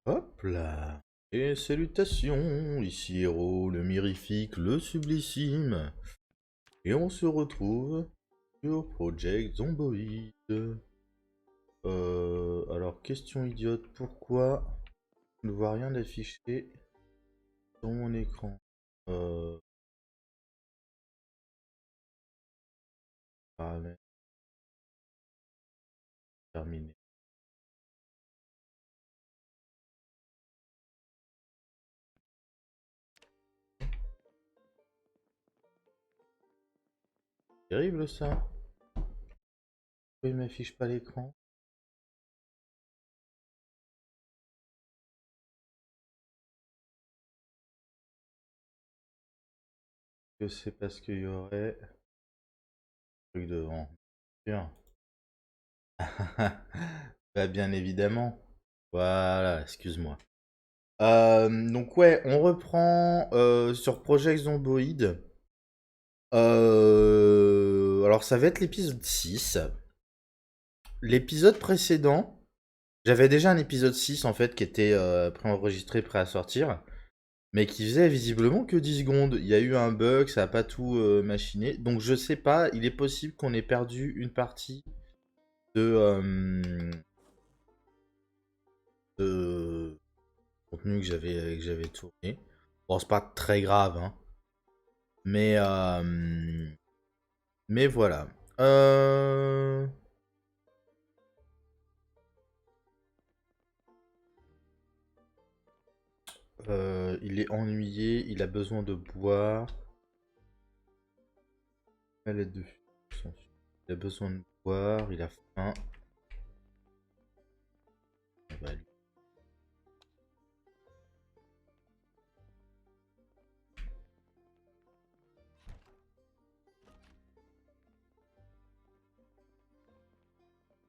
Hop là. Et salutations, ici Héros, le mirifique, le sublissime. Et on se retrouve sur Project Zomboid. Alors, question idiote, pourquoi je ne vois rien d'affiché sur mon écran? Euh, Paramètres terminés. Terrible ça. Pourquoi il m'affiche pas l'écran? Que c'est parce qu'il y aurait un truc devant. Bien. Bah bien évidemment. Voilà, excuse-moi. Donc ouais, on reprend sur Project Zomboid. Alors ça va être l'épisode 6. L'épisode précédent, j'avais déjà un épisode 6 en fait qui était préenregistré, prêt à sortir, mais qui faisait visiblement que 10 secondes. Il y a eu un bug, ça a pas tout machiné. Donc je sais pas, il est possible qu'on ait perdu une partie de contenu que j'avais tourné. Bon, c'est pas très grave, hein. Mais, mais voilà. Euh, il est ennuyé, il a besoin de boire. Palette de fusion. Il a besoin de boire, il a faim. On va lui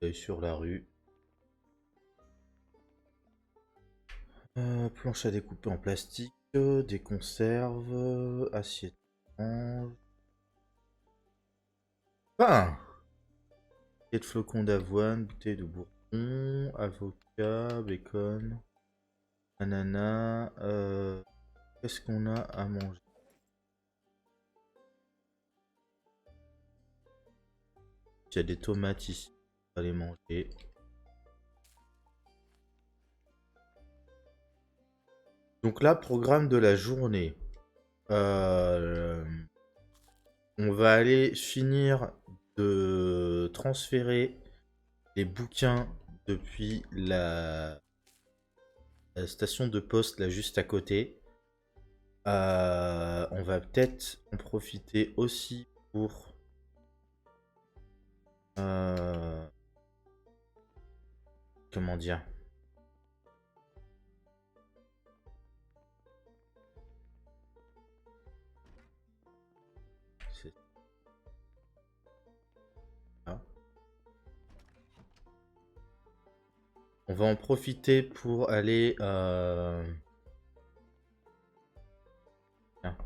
aller sur la rue. Planche à découper en plastique, des conserves, assiette orange. Pain! Et de flocons d'avoine, bouteille de bourbon, avocat, bacon, ananas. Qu'est-ce qu'on a à manger? Il y a des tomates ici, on va les manger. Donc là, programme de la journée. Euh, on va aller finir de transférer les bouquins depuis la station de poste là juste à côté. On va peut-être en profiter aussi pour euh, comment dire? C'est ça. On va en profiter pour aller tiens,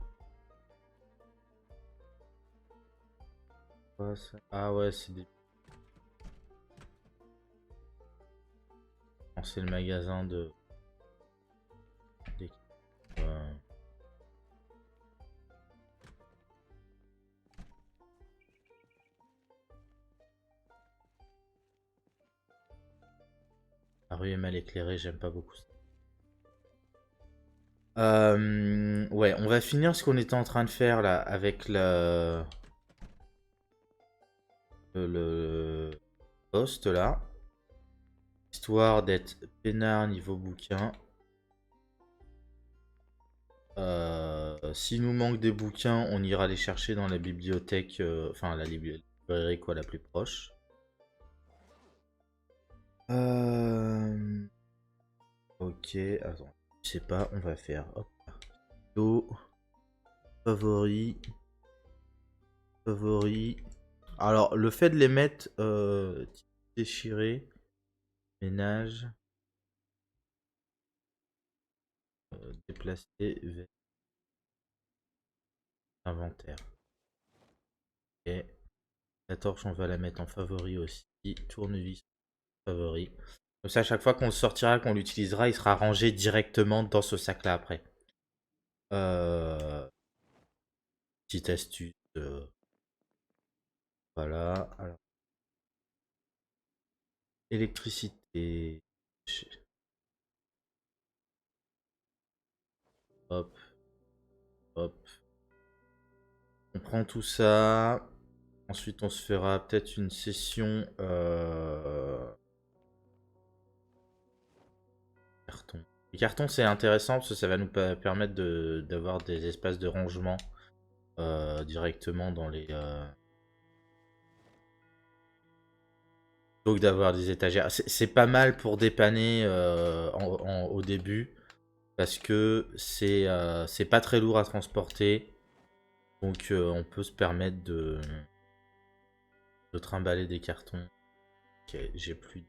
quoi, ça. Ah ouais, c'est le magasin des- euh, la rue est mal éclairée, j'aime pas beaucoup ça. Ouais, on va finir ce qu'on était en train de faire là avec le poste là, histoire d'être peinard niveau bouquin. S'il nous manque des bouquins, on ira les chercher dans la bibliothèque, enfin la librairie quoi la plus proche. Euh, ok, attends, je sais pas, on va faire hop, Do, favori, favori. Alors le fait de les mettre déchirés, ménage, déplacer vers inventaire. Ok. La torche, on va la mettre en favori aussi. Tournevis, favori. Comme ça, à chaque fois qu'on le sortira, qu'on l'utilisera, il sera rangé directement dans ce sac-là après. Euh, Petite astuce. Voilà. Alors, électricité. Hop, hop. On prend tout ça. Ensuite, on se fera peut-être une session carton. Les cartons, c'est intéressant parce que ça va nous permettre d'avoir des espaces de rangement directement dans les. Donc d'avoir des étagères. C'est pas mal pour dépanner au début parce que c'est pas très lourd à transporter. Donc on peut se permettre de trimballer des cartons. Ok, j'ai plus de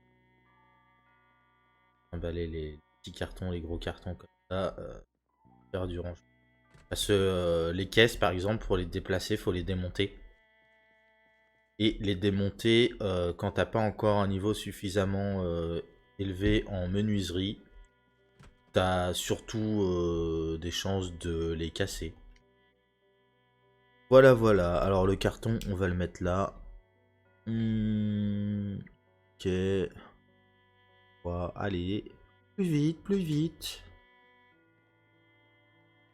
trimballer les petits cartons, les gros cartons comme ça. Faire du rangement. Parce que les caisses, par exemple, pour les déplacer, faut les démonter. Et les démonter quand t'as pas encore un niveau suffisamment élevé en menuiserie, t'as surtout des chances de les casser. Voilà, voilà. Alors le carton, on va le mettre là. Ok. Voilà. Allez. Plus vite, plus vite.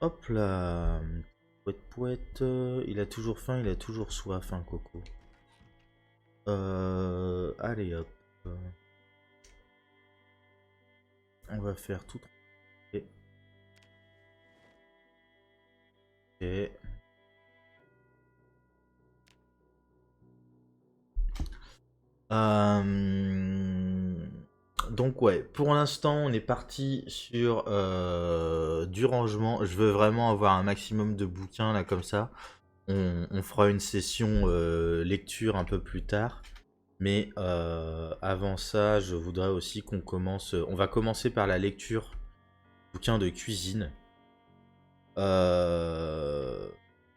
Hop là. Pouette, pouette. Il a toujours faim, il a toujours soif, hein, Coco. Allez, hop. On va faire tout. Ok. Donc ouais, pour l'instant on est parti sur du rangement. Je veux vraiment avoir un maximum de bouquins là comme ça. On fera une session lecture un peu plus tard. Mais avant ça, je voudrais aussi qu'on commence. On va commencer par la lecture bouquin de cuisine. Vous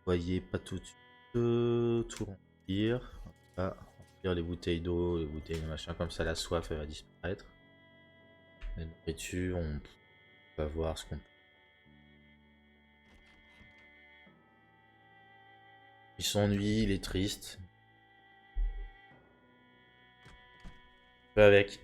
voyez, pas tout de suite. Tout remplir. Voilà. Remplir les bouteilles d'eau, les bouteilles de machin, comme ça la soif elle va disparaître. La nourriture, on va voir ce qu'on peut. Il s'ennuie, il est triste. Pas avec.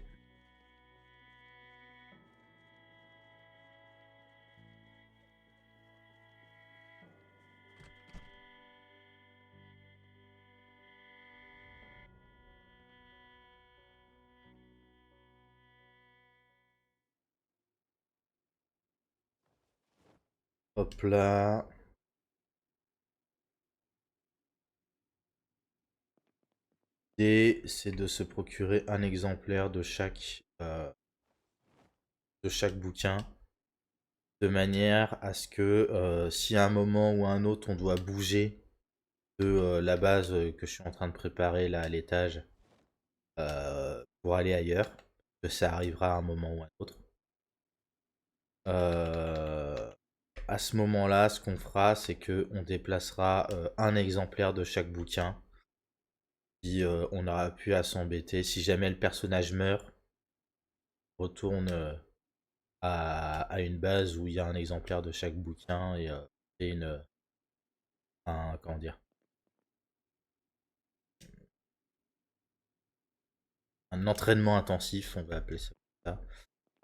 Hop là. L'idée, c'est de se procurer un exemplaire de chaque bouquin. De manière à ce que si à un moment ou à un autre on doit bouger de la base que je suis en train de préparer là à l'étage pour aller ailleurs, que ça arrivera à un moment ou à un autre. À ce moment-là, ce qu'on fera, c'est que on déplacera un exemplaire de chaque bouquin. Si on aura pu à s'embêter, si jamais le personnage meurt, on retourne à une base où il y a un exemplaire de chaque bouquin et c'est comment dire, un entraînement intensif, on va appeler ça comme ça,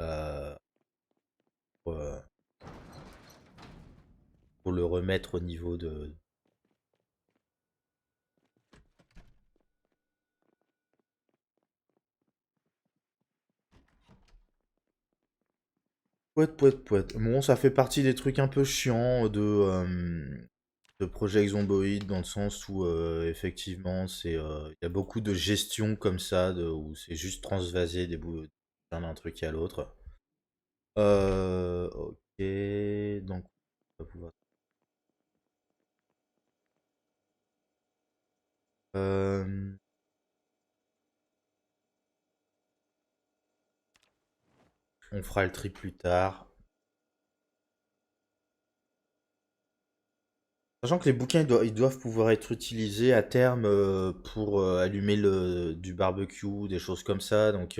euh, pour, euh, pour le remettre au niveau de. Pouette, pouette, pouette. Bon, ça fait partie des trucs un peu chiants de Project Zomboid dans le sens où effectivement il y a beaucoup de gestion comme ça où c'est juste transvaser des bouts d'un truc à l'autre. Ok, donc on va pouvoir. Euh, on fera le tri plus tard. Sachant que les bouquins ils doivent pouvoir être utilisés à terme pour allumer du barbecue, des choses comme ça. Donc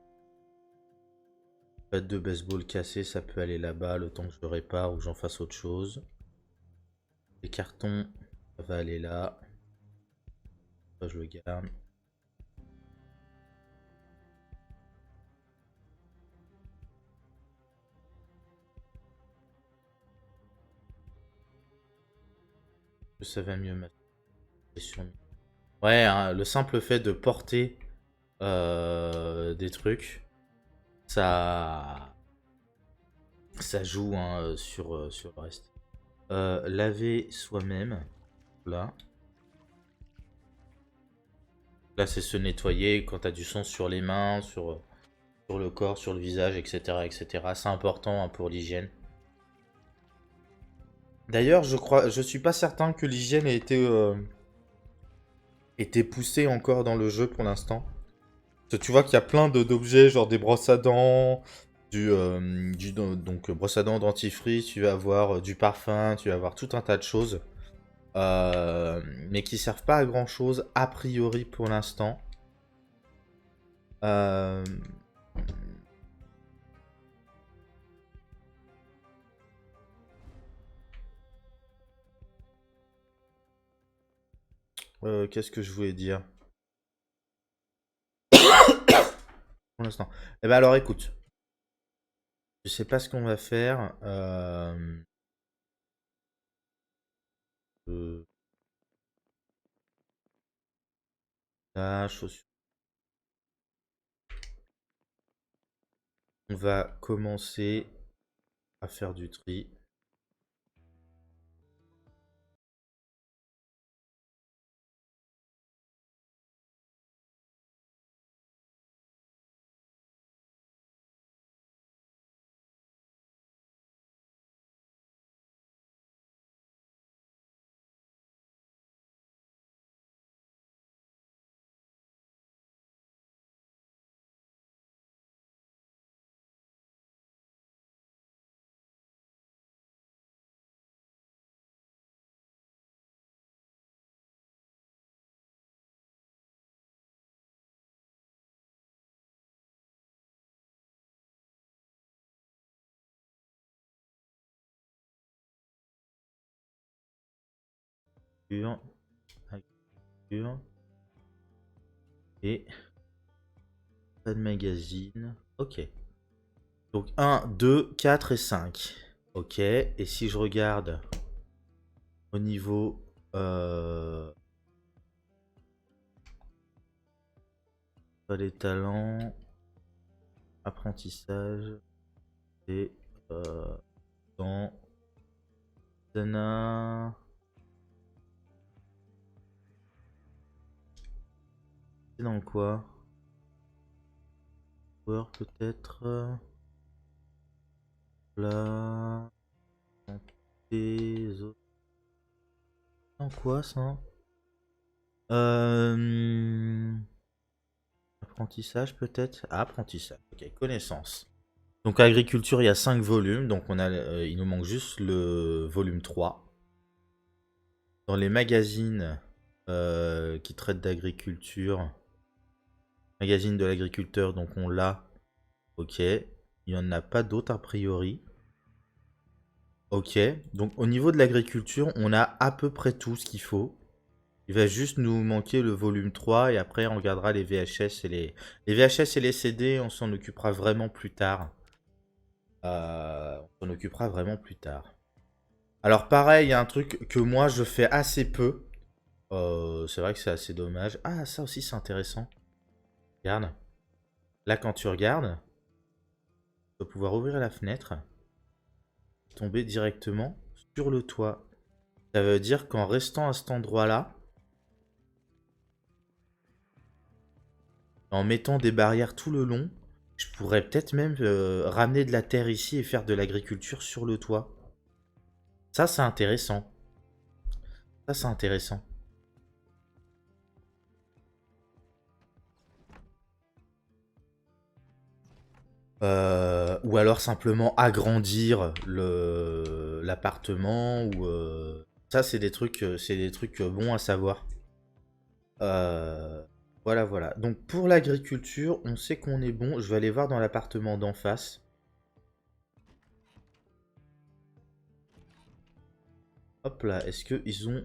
Batte de baseball cassée, ça peut aller là-bas le temps que je le répare ou que j'en fasse autre chose. Les cartons, ça va aller là. Ça, je le garde. Ça va mieux maintenant. Ouais, hein, le simple fait de porter des trucs, ça joue hein, sur le reste. Laver soi-même, là. Là, c'est se nettoyer quand t'as du sang sur les mains, sur le corps, sur le visage, etc. etc. C'est important hein, pour l'hygiène. D'ailleurs, je suis pas certain que l'hygiène ait été poussée encore dans le jeu pour l'instant. Parce que tu vois qu'il y a plein d'objets, genre des brosses à dents, donc brosse à dents, dentifrice, tu vas avoir du parfum, tu vas avoir tout un tas de choses. Mais qui servent pas à grand chose a priori pour l'instant. Euh, Qu'est-ce que je voulais dire pour l'instant? Eh ben alors écoute, je sais pas ce qu'on va faire. Euh, Là, chaussures. On va commencer à faire du tri. Agriculture. Et pas de magazine. Ok. Donc 1, 2, 4 et 5. Ok. Et si je regarde au niveau les talents, apprentissage et dans Dana. C'est dans quoi? Power peut-être. Là. Des autres. Dans quoi ça? Apprentissage peut-être? Ah, apprentissage. Ok, connaissance. Donc agriculture, il y a 5 volumes, donc il nous manque juste le volume 3. Dans les magazines qui traitent d'agriculture, magazine de l'agriculteur, donc on l'a. Ok. Il n'y en a pas d'autres a priori. Ok. Donc au niveau de l'agriculture, on a à peu près tout ce qu'il faut. Il va juste nous manquer le volume 3 et après on regardera les VHS et les VHS et les CD, on s'en occupera vraiment plus tard. On s'en occupera vraiment plus tard. Alors pareil, il y a un truc que moi je fais assez peu. C'est vrai que c'est assez dommage. Ah, ça aussi c'est intéressant. Regarde. Là quand tu regardes, tu vas pouvoir ouvrir la fenêtre, tomber directement sur le toit. Ça veut dire qu'en restant à cet endroit-là, en mettant des barrières tout le long, je pourrais peut-être même ramener de la terre ici et faire de l'agriculture sur le toit. Ça c'est intéressant. Ça c'est intéressant. Ou alors simplement agrandir l'appartement ou ça c'est des trucs bons à savoir. Voilà voilà. Donc pour l'agriculture, on sait qu'on est bon. Je vais aller voir dans l'appartement d'en face. Hop là, est-ce qu'ils ont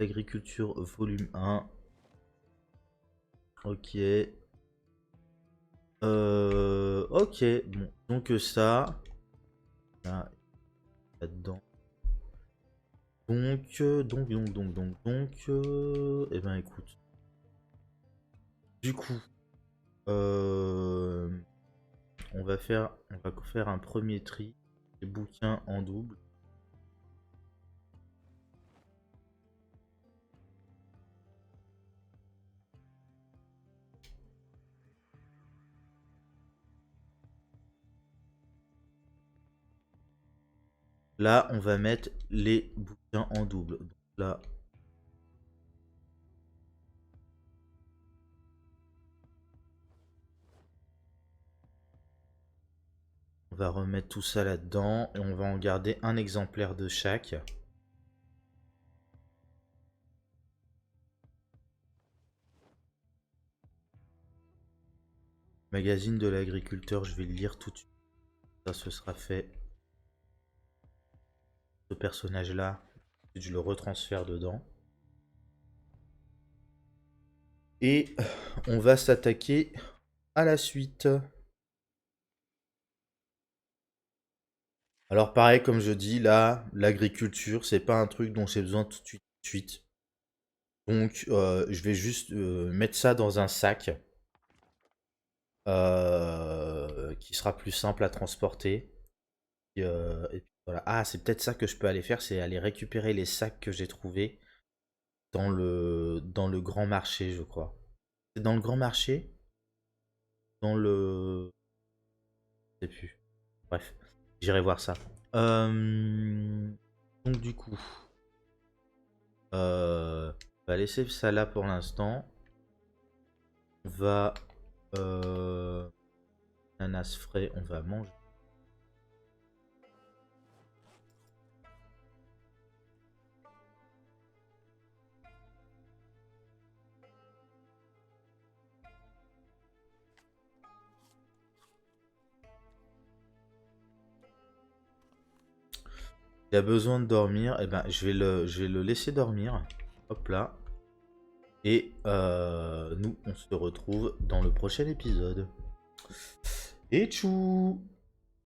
l'agriculture volume 1? Ok. Ok, bon, donc ça, là-dedans. Eh ben écoute. Du coup, on va faire un premier tri des bouquins en double. Là, on va mettre les bouquins en double. Donc là, on va remettre tout ça là-dedans et on va en garder un exemplaire de chaque. Magazine de l'agriculteur, je vais le lire tout de suite. Ça, ce sera fait. Ce personnage-là, je le retransfère dedans. Et on va s'attaquer à la suite. Alors pareil, comme je dis, là, l'agriculture, c'est pas un truc dont j'ai besoin tout de suite. Donc, je vais juste mettre ça dans un sac qui sera plus simple à transporter. Et puis voilà. Ah, c'est peut-être ça que je peux aller faire, c'est aller récupérer les sacs que j'ai trouvés dans le grand marché, je crois. C'est dans le grand marché? Dans le... Je sais plus. Bref, j'irai voir ça. Donc du coup, on va laisser ça là pour l'instant. On va... Ananas frais, on va manger. Il a besoin de dormir, et ben je vais le laisser dormir. Hop là. Et nous, on se retrouve dans le prochain épisode. Et tchou!